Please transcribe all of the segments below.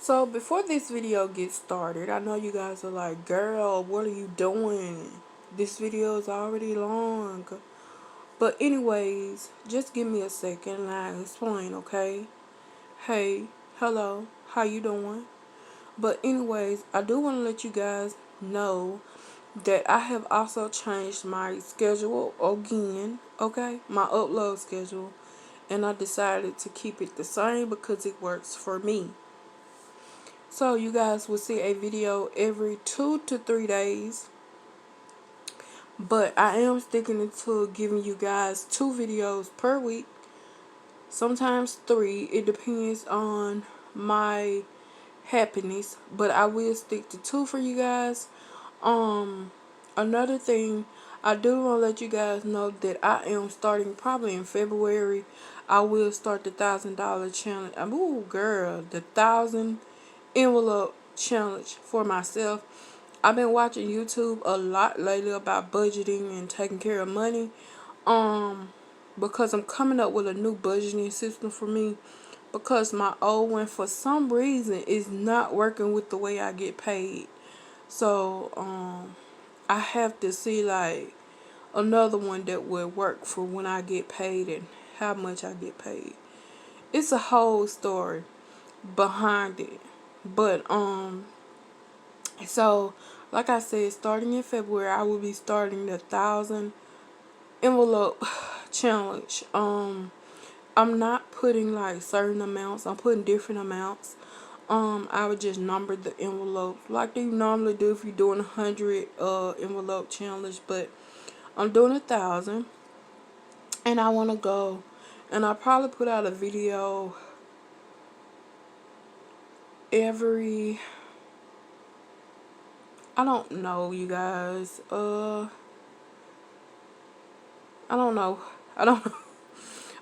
So before this video gets started, I know you guys are like, girl, what are you doing? This video is already long. But anyways, just give me a second and I'll explain, okay? Hey, hello, how you doing? But anyways, I do want to let you guys know that I have also changed my schedule again, okay? My upload schedule. And I decided to keep it the same because it works for me. So you guys will see a video every 2 to 3 days. But I am sticking to giving you guys 2 videos per week. Sometimes 3. It depends on my happiness. But I will stick to 2 for you guys. Another thing, I do want to let you guys know that I am starting probably in February. I will start the $1,000 challenge. Ooh, girl, the 1,000 envelope challenge for myself. I've been watching YouTube a lot lately about budgeting and taking care of money. Because I'm coming up with a new budgeting system for me. Because my old one, for some reason, is not working with the way I get paid. So, I have to see like another one that would work for when I get paid and how much I get paid. It's a whole story behind it. But so like I said, starting in February I will be starting the 1,000 envelope challenge. I'm not putting like certain amounts, I'm putting different amounts. I would just number the envelopes like you normally do if you're doing 100 envelope challenge, but I'm doing 1,000 and I want to go, and I'll probably put out a video every, I don't know, you guys. I don't know. I don't know.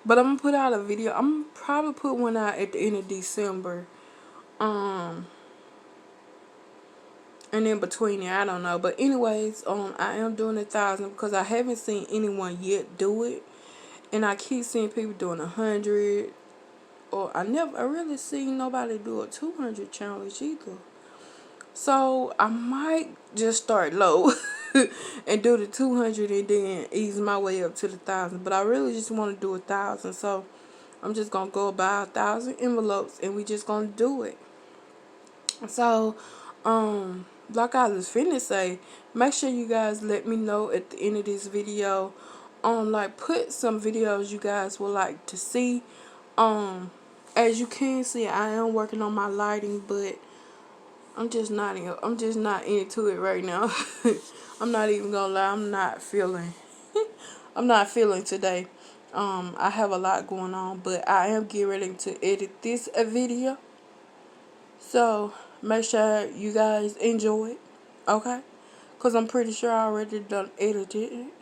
But I'm gonna put out a video. I'm probably put one out at the end of December. And in between it, I don't know. But anyways, I am doing 1,000 because I haven't seen anyone yet do it. And I keep seeing people doing 100. Or I really seen nobody do a 200 challenge either. So I might just start low and do the 200 and then ease my way up to the 1,000. But I really just want to do 1,000. So I'm just going to go buy 1,000 envelopes and we just going to do it. So, like I was finna say, make sure you guys let me know at the end of this video. Like put some videos you guys would like to see. As you can see, I am working on my lighting, but I'm just not into it right now. I'm not even gonna lie, I'm not feeling today. I have a lot going on, but I am getting ready to edit this video. So make sure you guys enjoy it, okay? Cause I'm pretty sure I already done edited it.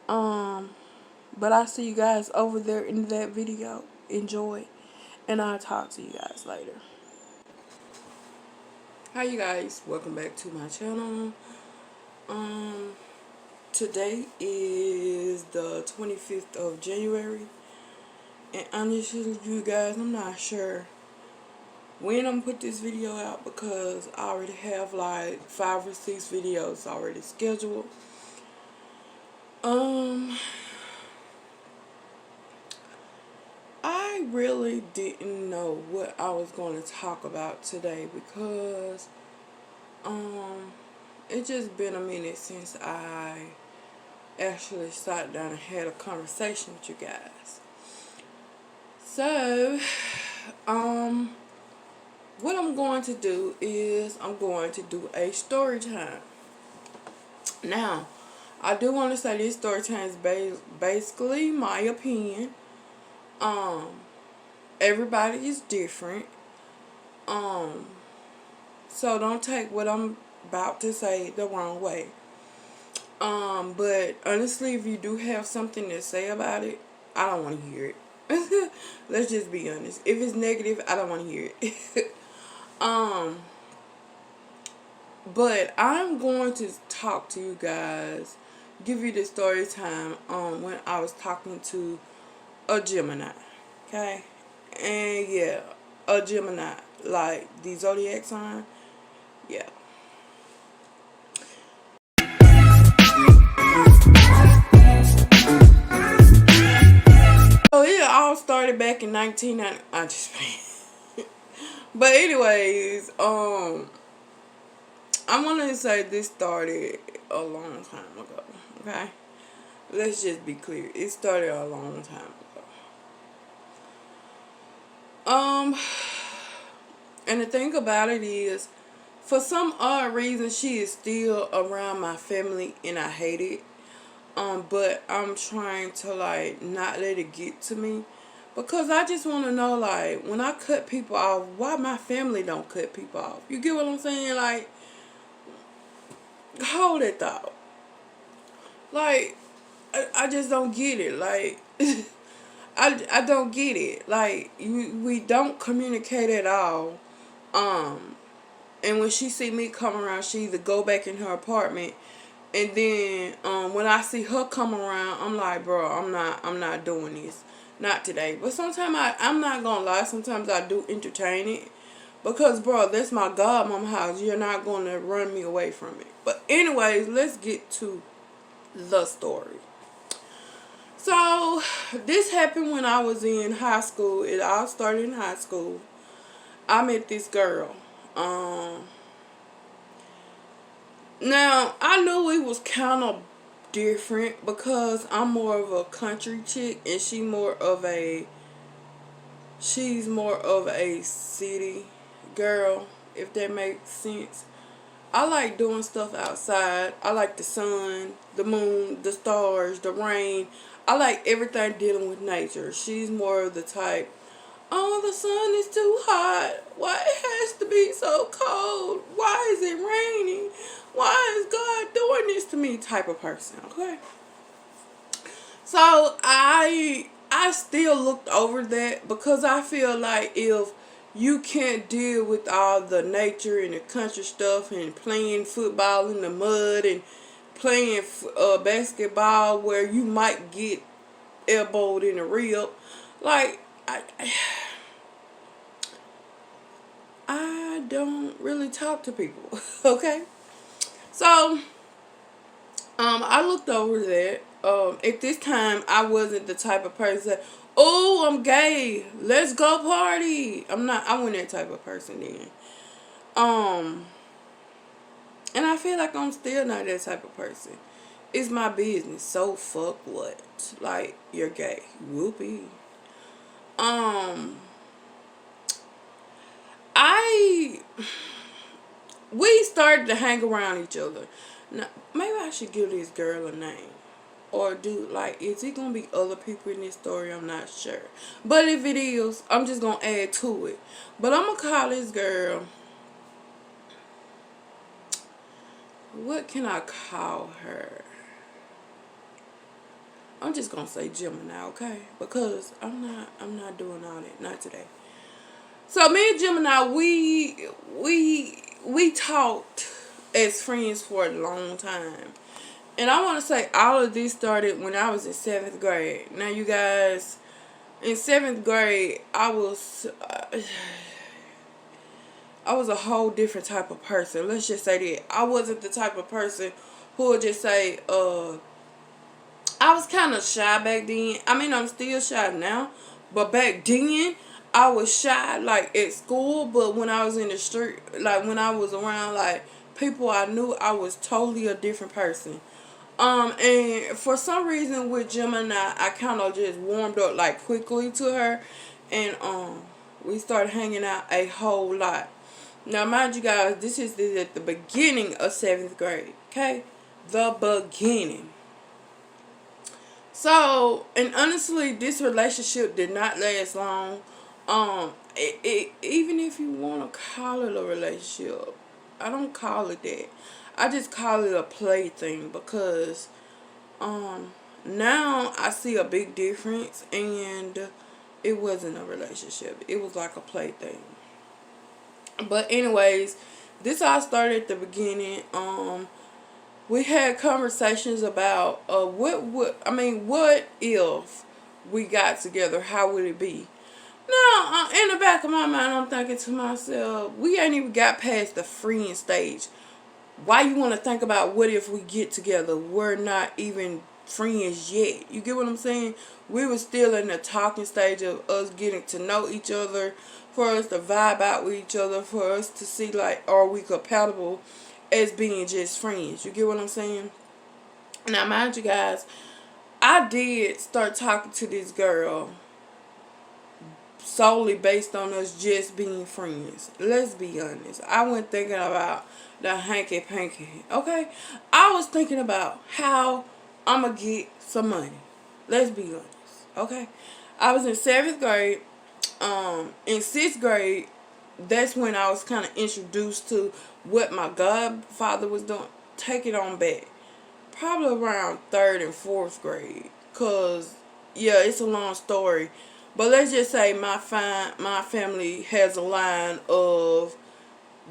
But I'll see you guys over there in that video. Enjoy, and I'll talk to you guys later. Hi you guys, welcome back to my channel. Today is the 25th of January, and honestly you guys, I'm not sure when I'm gonna put this video out because I already have like 5 or 6 videos already scheduled. I really didn't know what I was going to talk about today because it just been a minute since I actually sat down and had a conversation with you guys. So, what I'm going to do is I'm going to do a story time. Now, I do want to say this story time is basically my opinion. Everybody is different. So don't take what I'm about to say the wrong way. But honestly, if you do have something to say about it, I don't want to hear it. Let's just be honest. If it's negative, I don't want to hear it. But I'm going to talk to you guys, give you the story time when I was talking to a Gemini. Okay? And yeah, a Gemini. like the zodiac sign. Yeah. So it all started back in 1990. I just but anyways, I wanted to say this started a long time ago. Okay, let's just be clear. It started a long time ago. And the thing about it is, for some odd reason, she is still around my family, and I hate it. But I'm trying to like not let it get to me, because I just want to know, like, when I cut people off, why my family don't cut people off? You get what I'm saying? Like, hold it thought. Like, I just don't get it. Like, I don't get it. Like, we don't communicate at all. And when she see me come around, she either go back in her apartment, and then when I see her come around, I'm like, bro, I'm not doing this, not today. But sometimes I'm not gonna lie, sometimes I do entertain it, because bro, that's my godmom house. You're not gonna run me away from it. But anyways, let's get to the story. So this happened when I was in high school. It all started in high school. I met this girl. Now, I knew it was kind of different because I'm more of a country chick and she's more of a city girl, if that makes sense. I like doing stuff outside. I like the sun, the moon, the stars, the rain. I like everything dealing with nature. She's more of the type, oh, the sun is too hot. Why it has to be so cold? Why is it raining? Why is God doing this to me? Type of person, okay? So I still looked over that, because I feel like if you can't deal with all the nature and the country stuff and playing football in the mud and playing basketball where you might get elbowed in the rib, like I don't really talk to people, okay? So I looked over that. At this time, I wasn't the type of person that, oh, I'm gay, let's go party. I wasn't that type of person then. And I feel like I'm still not that type of person. It's my business, so fuck what? Like, you're gay. Whoopee. We started to hang around each other. Now, maybe I should give this girl a name. Or is it going to be other people in this story? I'm not sure. But if it is, I'm just going to add to it. But I'm going to call this girl, what can I call her? I'm just going to say Gemini, okay? Because I'm not doing all that. Not today. So me and Gemini, we talked as friends for a long time. And I want to say all of this started when I was in 7th grade. Now, you guys, in 7th grade, I was a whole different type of person. Let's just say that. I wasn't the type of person who would just say, I was kind of shy back then. I mean, I'm still shy now. But back then, I was shy, like, at school. But when I was in the street, like, when I was around, like, people I knew, I was totally a different person. And for some reason with Gemini, I kind of just warmed up, like, quickly to her. And, we started hanging out a whole lot. Now, mind you guys, this is at the beginning of 7th grade, okay? The beginning. So, and honestly, this relationship did not last long. Even if you want to call it a relationship, I don't call it that. I just call it a play thing, because now I see a big difference, and it wasn't a relationship. It was like a play thing. But anyways, this all started at the beginning. We had conversations about what if we got together, how would it be? Now, in the back of my mind, I'm thinking to myself, we ain't even got past the friend stage. Why you want to think about what if we get together? We're not even friends yet. You get what I'm saying? We were still in the talking stage of us getting to know each other, for us to vibe out with each other, for us to see, like, are we compatible as being just friends? You get what I'm saying? Now, mind you guys, I did start talking to this girl solely based on us just being friends. Let's be honest. I wasn't thinking about the hanky panky. Okay? I was thinking about how I'm going to get some money. Let's be honest. Okay? I was in 7th grade. In 6th grade, that's when I was kind of introduced to what my godfather was doing. Take it on back. Probably around 3rd and 4th grade. Because, yeah, it's a long story. But let's just say my family has a line of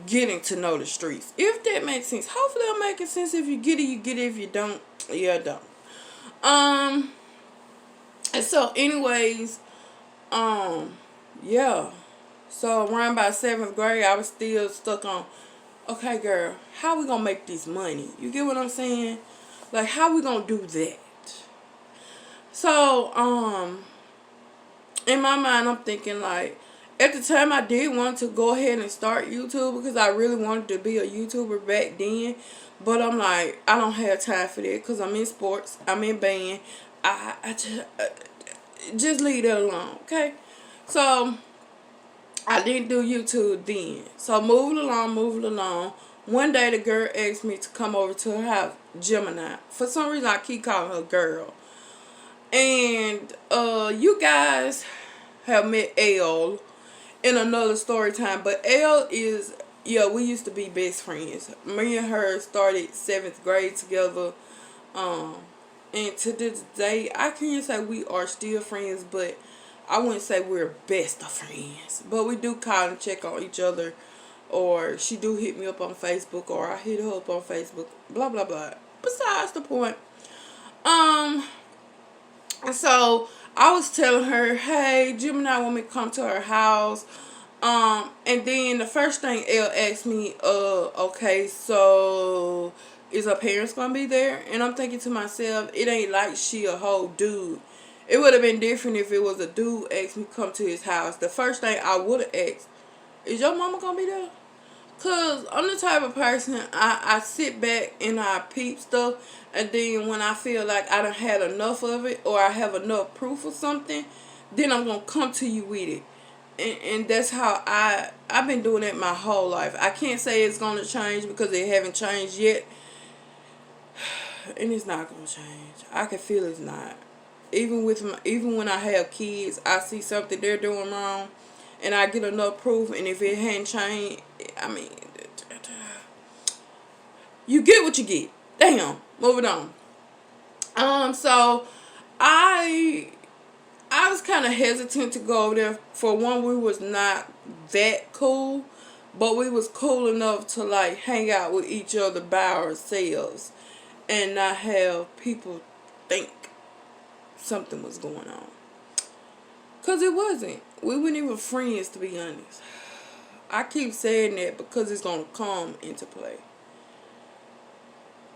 getting to know the streets. If that makes sense. Hopefully it'll make sense. If you get it, you get it. If you don't, yeah, don't. And so anyways, yeah. So around by 7th grade, I was still stuck on, okay, girl, how we gonna make this money? You get what I'm saying? Like, how we gonna do that? So, in my mind, I'm thinking, like, at the time, I did want to go ahead and start YouTube because I really wanted to be a YouTuber back then. But I'm like, I don't have time for that because I'm in sports. I'm in band. I just leave that alone, okay? So, I didn't do YouTube then. So, moving along. One day, the girl asked me to come over to her house, Gemini. For some reason, I keep calling her girl. And you guys have met L in another story time. But L is, yeah, we used to be best friends. Me and her started 7th grade together. And to this day, I can't say we are still friends, but I wouldn't say we're best of friends. But we do call and check on each other. Or she do hit me up on Facebook, or I hit her up on Facebook. Blah, blah, blah. Besides the point. And so I was telling her, hey, Gemini want me to come to her house. And then the first thing Elle asked me, okay, so is her parents gonna be there? And I'm thinking to myself, it ain't like she a whole dude. It would have been different if it was a dude asked me to come to his house. The first thing I would have asked, is your mama gonna be there? Because I'm the type of person, I sit back and I peep stuff. And then when I feel like I done had enough of it, or I have enough proof of something, then I'm going to come to you with it. And that's how I've been doing it my whole life. I can't say it's going to change because it haven't changed yet. And it's not going to change. I can feel it's not. Even when I have kids, I see something they're doing wrong, and I get enough proof, and if it hadn't changed, I mean, you get what you get. Damn, moving on. So I was kind of hesitant to go over there. For one, we was not that cool, but we was cool enough to, like, hang out with each other by ourselves and not have people think something was going on. Because it wasn't. We weren't even friends, to be honest. I keep saying that because it's going to come into play.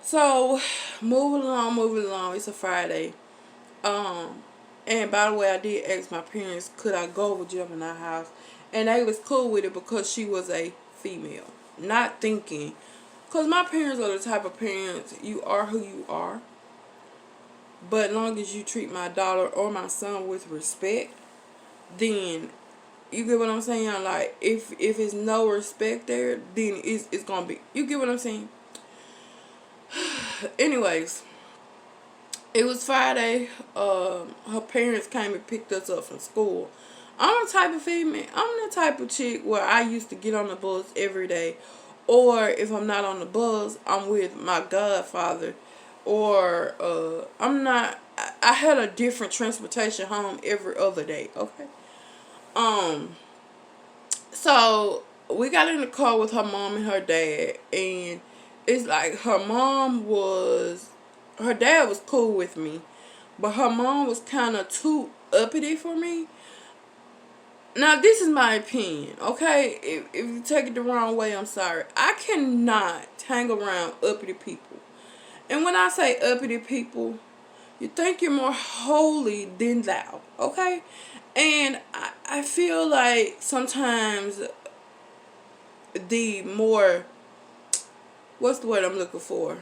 So, moving along. It's a Friday. And by the way, I did ask my parents, could I go over Gemini's house? And they was cool with it because she was a female. Not thinking. Because my parents are the type of parents, you are who you are. But as long as you treat my daughter or my son with respect, then you get what I'm saying? Like, if it's no respect there, then it's gonna be, you get what I'm saying? Anyways, it was Friday. Her parents came and picked us up from school. I'm the type of female, I'm the type of chick where I used to get on the bus every day. Or if I'm not on the bus, I'm with my godfather. Or I had a different transportation home every other day, okay? So we got in the car with her mom and her dad, and it's like her dad was cool with me, but her mom was kind of too uppity for me. Now, this is my opinion, okay? If you take it the wrong way, I'm sorry. I cannot hang around uppity people. And when I say uppity people, you think you're more holy than thou, okay? And I feel like sometimes the more, what's the word I'm looking for?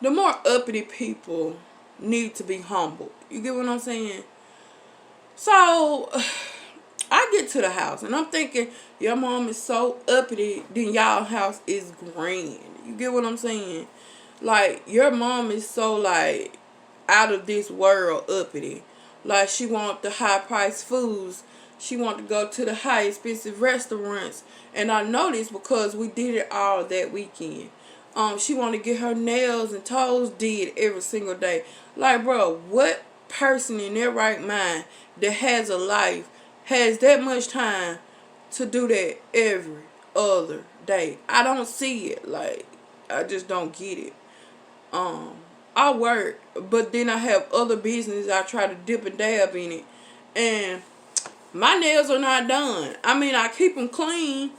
The more uppity people need to be humbled. You get what I'm saying? So, I get to the house and I'm thinking, your mom is so uppity, then y'all house is grand. You get what I'm saying? Like, your mom is so, like, out of this world uppity. Like, she want the high priced foods. She want to go to the high expensive restaurants. And I know this because we did it all that weekend. She want to get her nails and toes did every single day. Like, bro, what person in their right mind that has a life has that much time to do that every other day? I don't see it. Like, I just don't get it. I work, but then I have other business. I try to dip and dab in it, and my nails are not done. I mean, I keep them clean,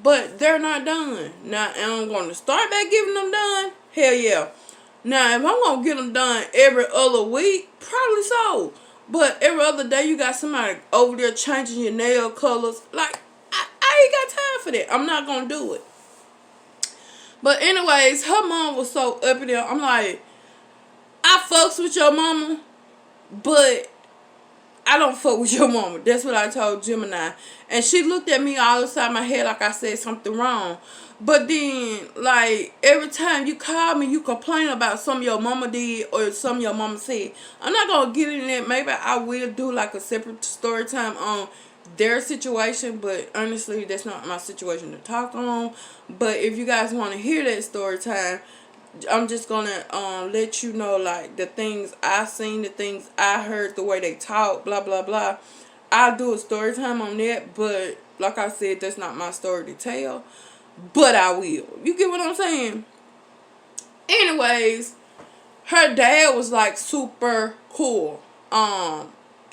but they're not done. Now, am I going to start back giving them done? Hell yeah. Now, if I'm going to get them done every other week, probably so. But every other day, you got somebody over there changing your nail colors. Like, I ain't got time for that. I'm not going to do it. But anyways, her mom was so uppity. I'm like, I fucks with your mama, but I don't fuck with your mama. That's what I told Gemini. And she looked at me all inside my head like I said something wrong. But then, like, every time you call me, you complain about something your mama did or something your mama said. I'm not going to get in it. Maybe I will do, like, a separate story time on their situation. But honestly, that's not my situation to talk on. But if you guys want to hear that story time, I'm just gonna let you know, like, the things I seen, the things I heard, the way they talk, blah blah blah. I'll do a story time on that, but like I said, that's not my story to tell. But I will. You get what I'm saying? Anyways, her dad was like super cool.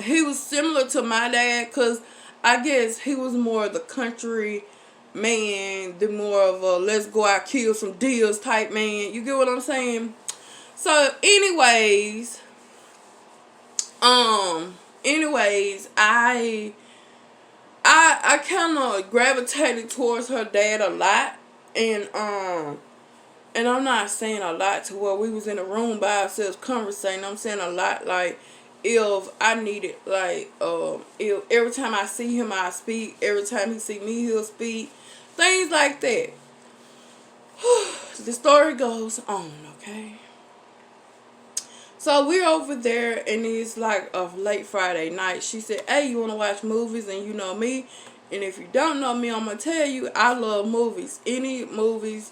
He was similar to my dad, cause I guess he was more of the country man, the more of a let's go out kill some deals type man. You get what I'm saying? So anyways, I kind of gravitated towards her dad a lot, and I'm not saying a lot to where we was in a room by ourselves conversating. I'm saying a lot like, if I needed, like, if every time I see him I speak, every time he see me he'll speak, things like that. The story goes on, okay? So we're over there and it's like a late Friday night. She said, hey, you want to watch movies? And you know me. And if you don't know me, I'm going to tell you, I love movies. Any movies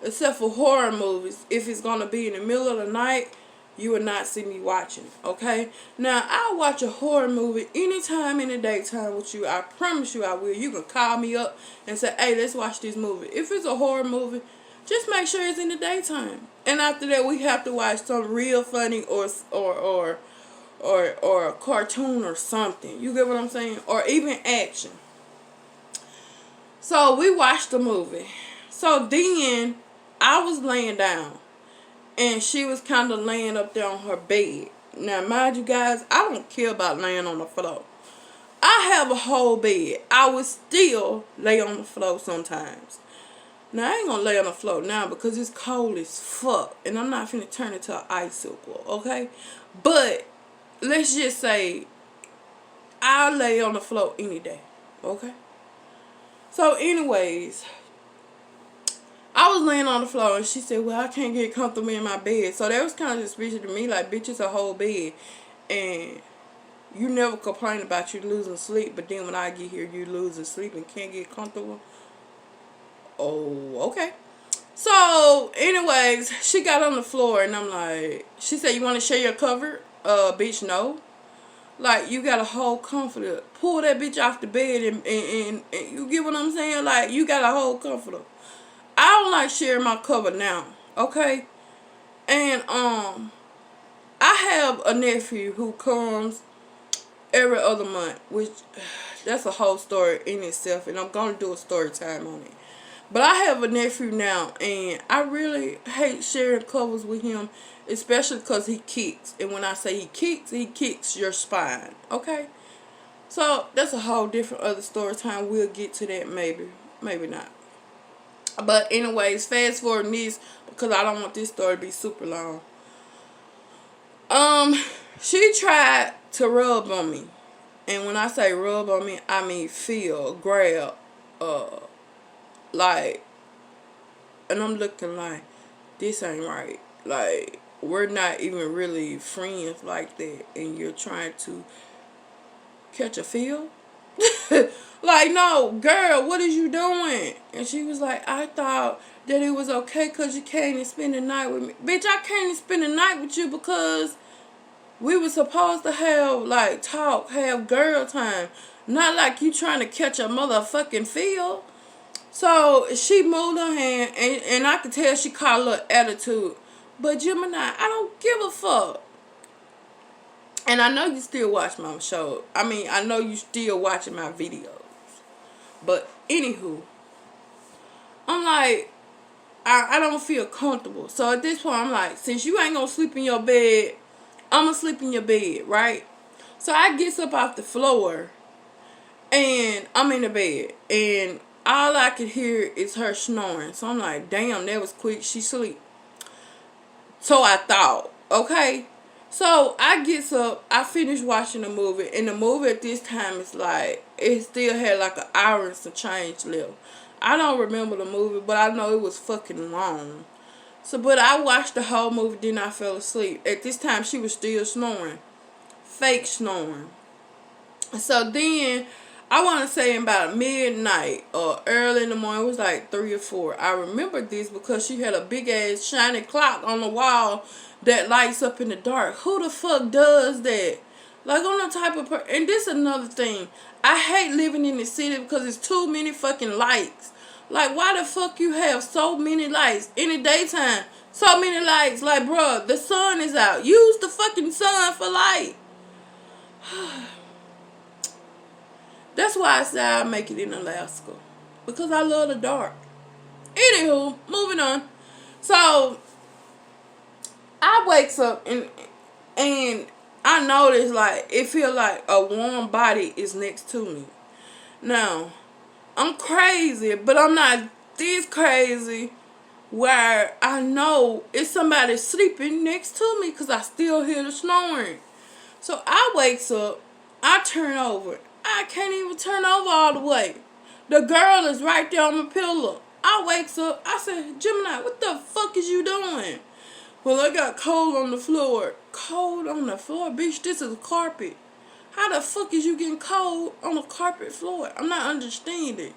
except for horror movies. If it's going to be in the middle of the night, you will not see me watching, okay? Now, I'll watch a horror movie anytime in the daytime with you. I promise you I will. You can call me up and say, hey, let's watch this movie. If it's a horror movie, just make sure it's in the daytime. And after that, we have to watch something real funny or a cartoon or something. You get what I'm saying? Or even action. So we watched the movie. So then I was laying down and she was kind of laying up there on her bed. Now, mind you guys, I don't care about laying on the floor. I have a whole bed. I would still lay on the floor sometimes. Now, I ain't gonna lay on the floor now because it's cold as fuck. And I'm not finna turn it to an icicle, okay? But, let's just say, I'll lay on the floor any day, okay? So, anyways, I was laying on the floor and she said, well, I can't get comfortable in my bed. So, that was kind of suspicious to me. Like, bitch, it's a whole bed. And you never complain about you losing sleep. But then when I get here, you losing sleep and can't get comfortable. Oh, okay. So, anyways, she got on the floor and I'm like, she said, you want to share your cover? Bitch, no. Like, you got a whole comforter. Pull that bitch off the bed and you get what I'm saying? Like, you got a whole comforter. I don't like sharing my cover now, okay? And, I have a nephew who comes every other month, which that's a whole story in itself, and I'm gonna do a story time on it. But I have a nephew now, and I really hate sharing covers with him, especially because he kicks. And when I say he kicks your spine. Okay? So, that's a whole different other story time. We'll get to that maybe. Maybe not. But anyways, fast forward this, because I don't want this story to be super long. She tried to rub on me. And when I say rub on me, I mean feel, grab, like, and I'm looking like, this ain't right. Like, we're not even really friends like that, and you're trying to catch a feel? Like, no, girl, what is you doing? And she was like, I thought that it was okay because you came and spend the night with me. Bitch, I came and spend the night with you because we were supposed to have, like, talk, have girl time. Not like you trying to catch a motherfucking feel. So, she moved her hand, and I could tell she caught a little attitude. But, Gemini, I don't give a fuck. And I know you still watch my show. I mean, I know you still watching my videos. But, anywho, I'm like, I don't feel comfortable. So, at this point, I'm like, since you ain't gonna sleep in your bed, I'm gonna sleep in your bed, right? So, I gets up off the floor, and I'm in the bed, and all I could hear is her snoring. So I'm like, damn, that was quick. She sleep. So I thought, okay. So I gets up. I finished watching the movie. And the movie at this time is like, it still had like an hour and some change left. I don't remember the movie, but I know it was fucking long. So, but I watched the whole movie, then I fell asleep. At this time, she was still snoring. Fake snoring. So then, I want to say about midnight or early in the morning. It was like 3 or 4. I remember this because she had a big ass shiny clock on the wall that lights up in the dark. Who the fuck does that? Like, I'm the type of person. And this is another thing. I hate living in the city because it's too many fucking lights. Like, why the fuck you have so many lights in the daytime? So many lights. Like, bruh, the sun is out. Use the fucking sun for light. That's why I say I make it in Alaska. Because I love the dark. Anywho, moving on. So, I wakes up and I notice like, it feel like a warm body is next to me. Now, I'm crazy, but I'm not this crazy where I know it's somebody sleeping next to me because I still hear the snoring. So, I wakes up, I turn over. I can't even turn over all the way. The girl is right there on my pillow. I wakes up. I said, Gemini, what the fuck is you doing? Well, I got cold on the floor. Cold on the floor? Bitch, this is carpet. How the fuck is you getting cold on a carpet floor? I'm not understanding.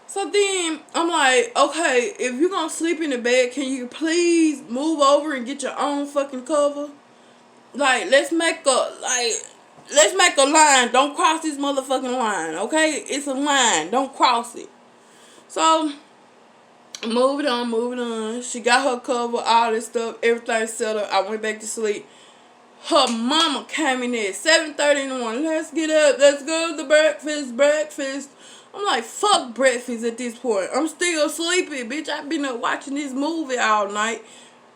So then, I'm like, okay, if you're going to sleep in the bed, can you please move over and get your own fucking cover? Like, let's make a line. Don't cross this motherfucking line, okay? It's a line. Don't cross it. So, moving on. She got her cover, all this stuff. Everything settled. I went back to sleep. Her mama came in there at 7:30 in the morning. Let's get up. Let's go to breakfast. I'm like, fuck breakfast at this point. I'm still sleepy, bitch. I've been up watching this movie all night.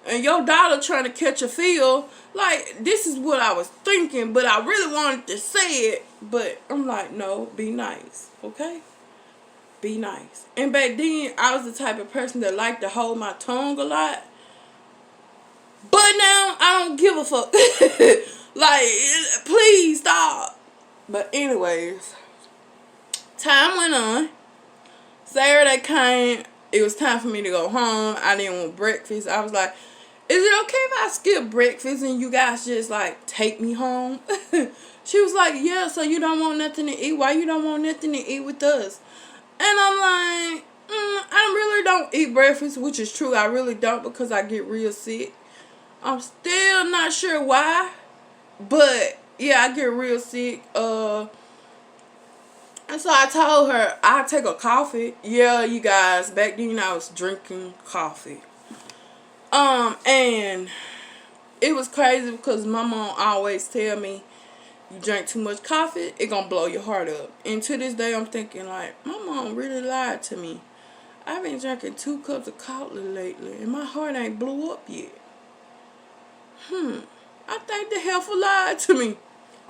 And your daughter trying to catch a feel. Like, this is what I was thinking, but I really wanted to say it. But I'm like, no, be nice, okay? Be nice. And back then, I was the type of person that liked to hold my tongue a lot. But now, I don't give a fuck. Like, please stop. But anyways, time went on. Saturday came. It was time for me to go home. I didn't want breakfast. I was like, is it okay if I skip breakfast and you guys just, like, take me home? She was like, yeah, so you don't want nothing to eat? Why you don't want nothing to eat with us? And I'm like, I really don't eat breakfast, which is true. I really don't because I get real sick. I'm still not sure why, but, yeah, I get real sick. And so I told her, I'll take a coffee. Yeah, you guys, back then I was drinking coffee. And it was crazy because my mom always tell me You drink too much coffee, it gonna blow your heart up. And to this day, I'm thinking like, my mom really lied to me. I've been drinking 2 cups of coffee lately, and my heart ain't blew up yet. I think the heifer lied to me.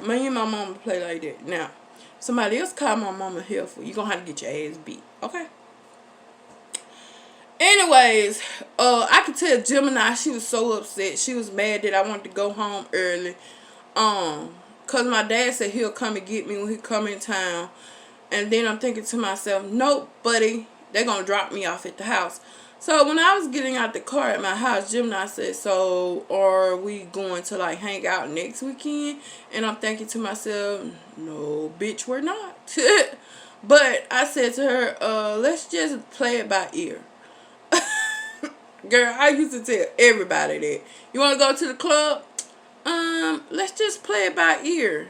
Me and my mama play like that. Now, somebody else call my mama heifer, you gonna have to get your ass beat. Okay? Anyways, I could tell Gemini, she was so upset. She was mad that I wanted to go home early. Cause my dad said he'll come and get me when he come in town. And then I'm thinking to myself, nope, buddy, they're gonna drop me off at the house. So when I was getting out the car at my house, Gemini said, so are we going to like hang out next weekend? And I'm thinking to myself, no, bitch, we're not. But I said to her, let's just play it by ear. Girl, I used to tell everybody that. You want to go to the club? Let's just play it by ear.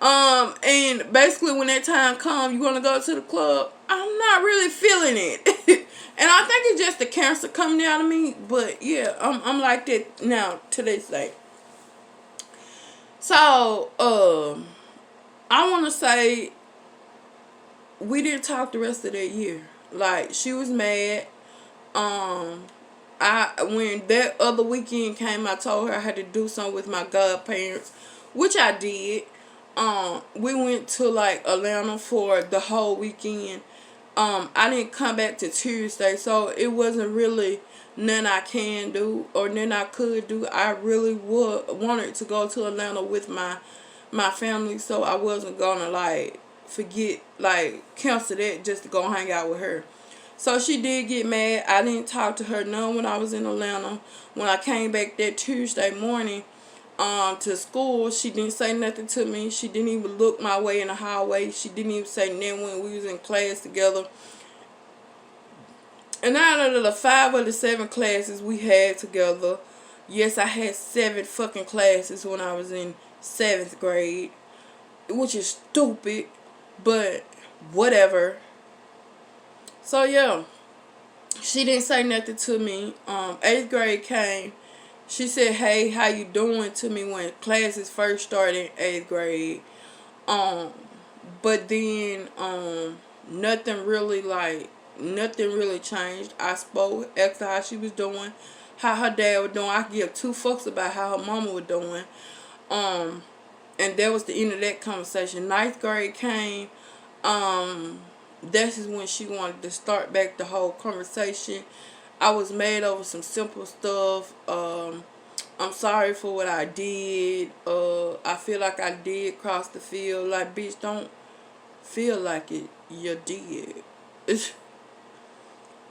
And basically when that time comes, you want to go to the club, I'm not really feeling it. And I think it's just the cancer coming out of me. But yeah, I'm like that now to this day. So, I want to say we didn't talk the rest of that year. Like, she was mad. When that other weekend came, I told her I had to do something with my godparents, which I did. We went to like Atlanta for the whole weekend. I didn't come back to Tuesday, so it wasn't really nothing I can do or nothing I could do. I really wanted to go to Atlanta with my family, so I wasn't gonna like forget, like cancel that just to go hang out with her. So she did get mad. I didn't talk to her none when I was in Atlanta. When I came back that Tuesday morning to school, she didn't say nothing to me. She didn't even look my way in the hallway. She didn't even say nothing when we was in class together. And out of the 5 or the 7 classes we had together, yes, I had 7 fucking classes when I was in 7th grade, which is stupid, but whatever. So yeah, she didn't say nothing to me. 8th grade came. She said, hey, how you doing to me when classes first started in 8th grade. But then nothing really changed. I spoke, asked her how she was doing, how her dad was doing. I could give 2 fucks about how her mama was doing. And that was the end of that conversation. 9th grade came. This is when she wanted to start back the whole conversation. I was mad over some simple stuff. I'm sorry for what I did. I feel like I did cross the field. Like, bitch, don't feel like it. You did.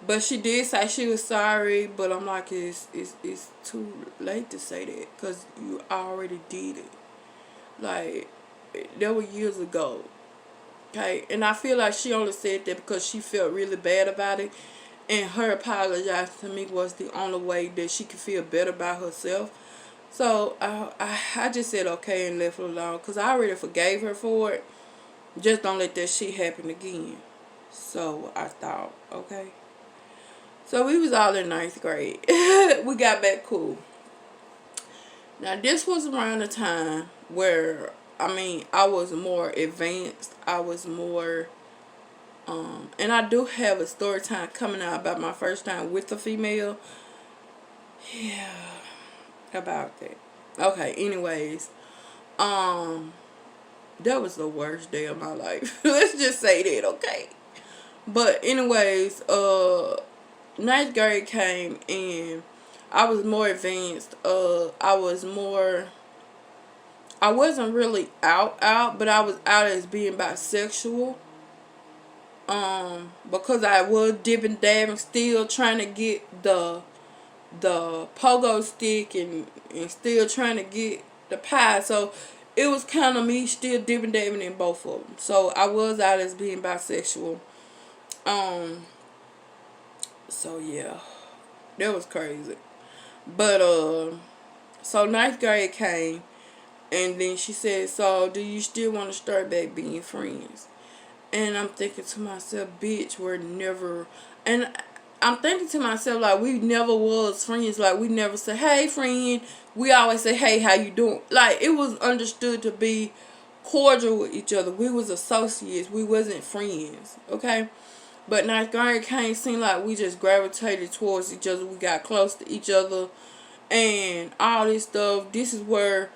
But she did say she was sorry. But I'm like, it's too late to say that, because you already did it. Like, that was years ago. Okay, and I feel like she only said that because she felt really bad about it, and her apologizing to me was the only way that she could feel better about herself. So I just said okay and left it alone, because I already forgave her for it. Just don't let that shit happen again. So I thought, okay. So we was all in 9th grade. We got back cool. Now this was around the time where, I was more advanced. I was more, and I do have a story time coming out about my first time with a female. Yeah, about that. Okay, anyways, that was the worst day of my life. Let's just say that, okay? But anyways, 9th grade came and I was more advanced. I wasn't really out, but I was out as being bisexual. Because I was dipping, dabbing, still trying to get the pogo stick and still trying to get the pie. So it was kind of me still dipping, dabbing in both of them. So I was out as being bisexual. So yeah, that was crazy. But so 9th grade came. And then she said, so do you still want to start back being friends? And I'm thinking to myself, bitch, we're never. And I'm thinking to myself, like, we never was friends. Like, we never say, hey, friend. We always say, hey, how you doing? Like, it was understood to be cordial with each other. We was associates. We wasn't friends, okay? But ninth grade came, seemed like we just gravitated towards each other. We got close to each other and all this stuff. This is where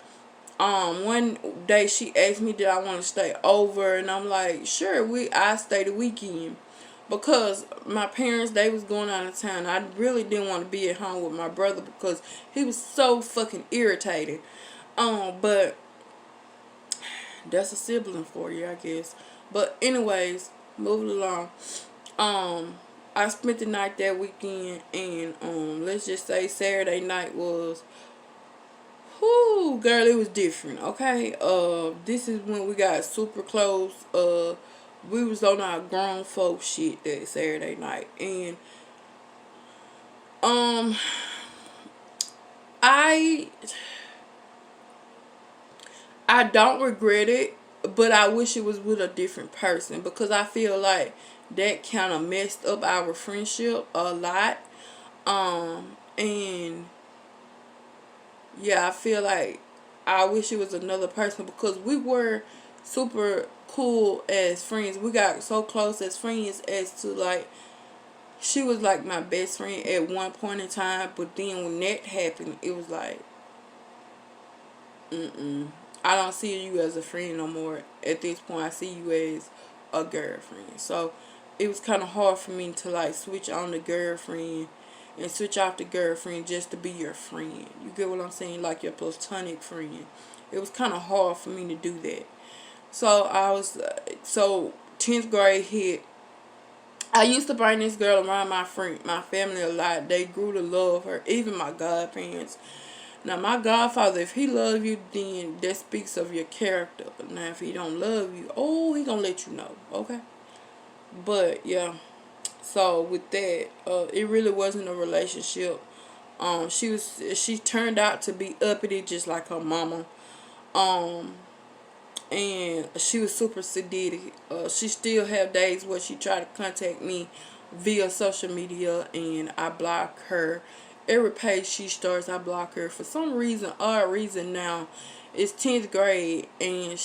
one day she asked me did I want to stay over, and I'm like, sure, I stay the weekend. Because my parents, they was going out of town. I really didn't want to be at home with my brother because he was so fucking irritated. But that's a sibling for you, I guess. But anyways, moving along. I spent the night that weekend, and let's just say Saturday night was, whoo, girl, it was different. Okay, this is when we got super close. We was on our grown folk shit that Saturday night, and I don't regret it, but I wish it was with a different person because I feel like that kind of messed up our friendship a lot. And yeah, I feel like I wish it was another person because we were super cool as friends. We got so close as friends as to like, she was like my best friend at one point in time, but then when that happened, it was like, I don't see you as a friend no more. At this point, I see you as a girlfriend. So it was kind of hard for me to like switch on the girlfriend and switch off the girlfriend just to be your friend. You get what I'm saying? Like your platonic friend. It was kind of hard for me to do that. So I was, so 10th grade hit. I used to bring this girl around my family a lot. They grew to love her, even my godparents. Now, my godfather, if he love you, then that speaks of your character. Now, if he don't love you, oh, he gonna let you know, okay? But, yeah. So, with that, it really wasn't a relationship. She turned out to be uppity just like her mama. And she was super sadistic. She still have days where she try to contact me via social media, and I block her. Every page she starts, I block her. For some reason, odd reason now, it's 10th grade, and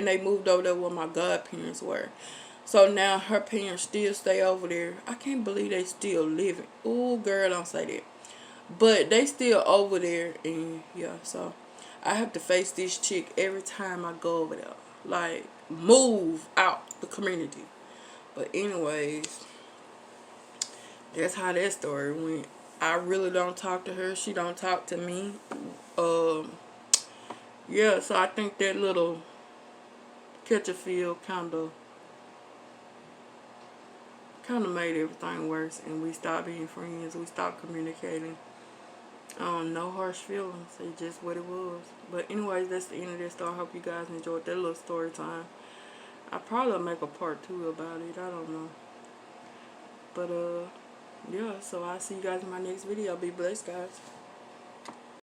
they moved over there where my godparents were. So now her parents still stay over there. I can't believe they still living. Ooh, girl, don't say that. But they still over there, and yeah, so I have to face this chick every time I go over there. Like, move out the community. But anyways, that's how that story went. I really don't talk to her. She don't talk to me. Yeah, so I think that little catch a feel kind of made everything worse, and we stopped being friends. We stopped communicating. No harsh feelings. It's just what it was. But anyways, that's the end of this story. I hope you guys enjoyed that little story time. I'll probably make a part 2 about it. I don't know. But yeah, so I'll see you guys in my next video. Be blessed, guys.